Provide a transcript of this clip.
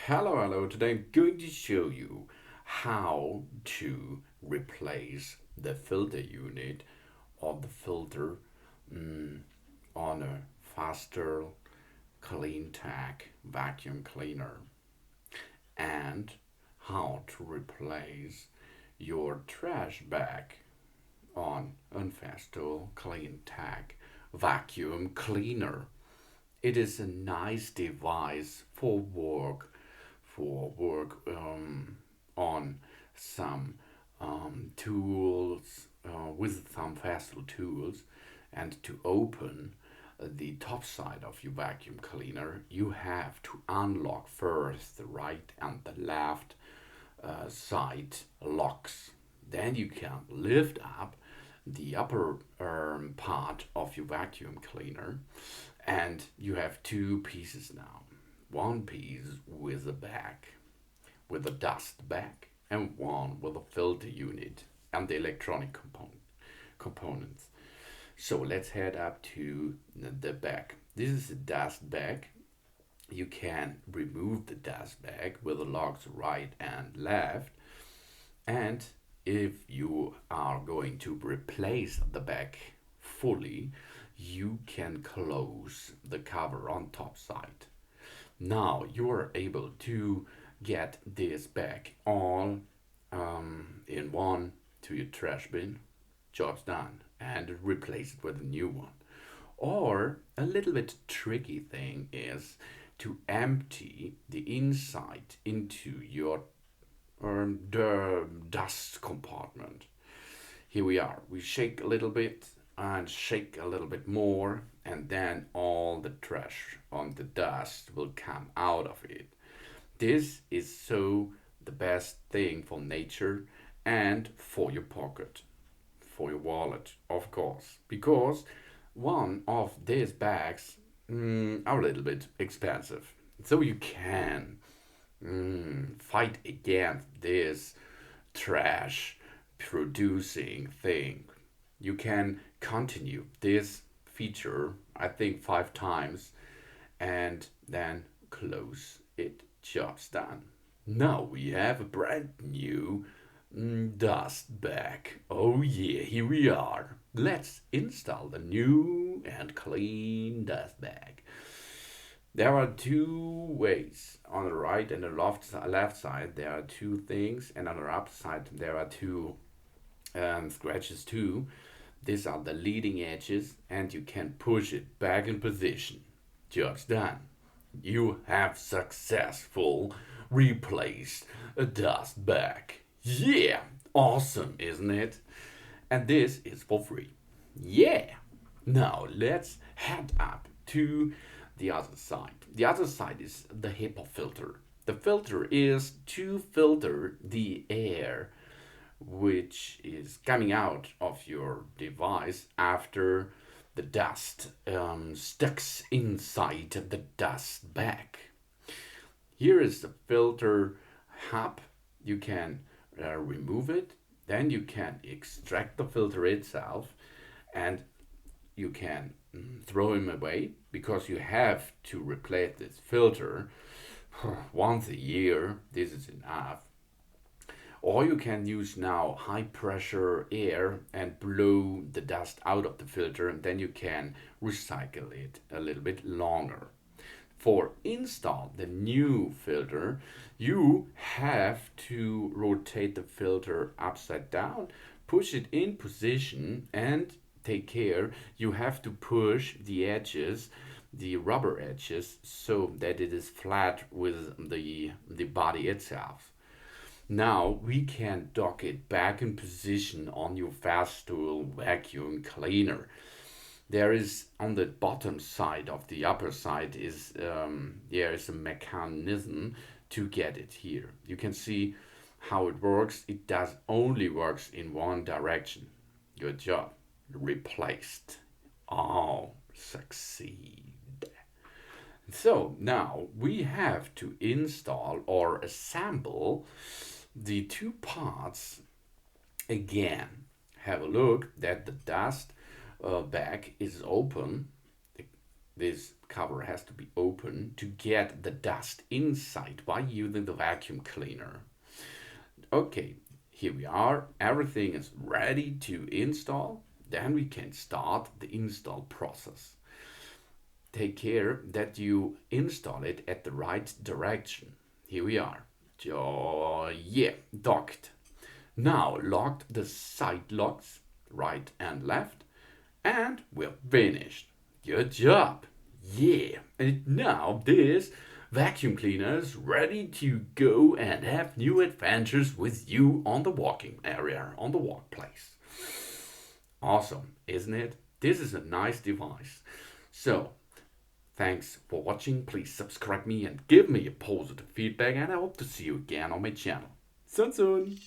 Hello. Today I'm going to show you how to replace the filter unit or the filter mm, on a Festool Clean Tech vacuum cleaner, and how to replace your trash bag on a Festool Clean Tech vacuum cleaner. It is a nice device for work on some tools, with some Festool tools. And to open the top side of your vacuum cleaner, you have to unlock first the right and the left side locks. Then you can lift up the upper part of your vacuum cleaner, and you have two pieces now. One piece with a bag, with a dust bag, and one with a filter unit and the electronic components. So let's head up to the bag. This is a dust bag. You can remove the dust bag with the locks right and left. And if you are going to replace the bag fully, you can close the cover on top side. Now you are able to get this bag all in one to your trash bin. Job's done, and replace it with a new one. Or a little bit tricky thing is to empty the inside into your the dust compartment. Here we are. We shake a little bit and shake a little bit more, and then all the trash on the dust will come out of it. This is so the best thing for nature and for your pocket, for your wallet, of course, because one of these bags are a little bit expensive. So you can fight against this trash producing thing. You can continue this feature, I think, 5 times, and then close it. Job's done. Now we have a brand new dust bag. Oh yeah, here we are. Let's install the new and clean dust bag. There are two ways. On the right and the left side, there are two things, and on the upper side, there are two scratches too. These are the leading edges, and you can push it back in position. Job's done. You have successful replaced a dust bag. Yeah, awesome, isn't it? And this is for free. Yeah. Now let's head up to the other side. The other side is the HEPA filter. The filter is to filter the air which is coming out of your device after the dust sticks inside the dust bag. Here is the filter hub. You can remove it, then you can extract the filter itself, and you can throw him away, because you have to replace this filter once a year. This is enough. Or you can use now high pressure air and blow the dust out of the filter, and then you can recycle it a little bit longer. For install the new filter, you have to rotate the filter upside down, push it in position, and take care. You have to push the edges, the rubber edges, so that it is flat with the body itself. Now we can dock it back in position on your Festool vacuum cleaner. There is on the bottom side of the upper side is there is a mechanism to get it here. You can see how it works. It does only works in one direction. Good job. Replaced. Oh, succeed. So now we have to install or assemble the two parts again. Have a look that the dust bag is open. This cover has to be open to get the dust inside by using the vacuum cleaner. Okay, here we are. Everything is ready to install. Then we can start the install process. Take care that you install it at the right direction. Here we are. Yeah, docked. Now lock the side locks, right and left, and we're finished. Good job. Yeah, and now this vacuum cleaner is ready to go and have new adventures with you on the walking area, on the workplace. Awesome, isn't it? This is a nice device. So, thanks for watching. Please subscribe me and give me a positive feedback, and I hope to see you again on my channel. Soon.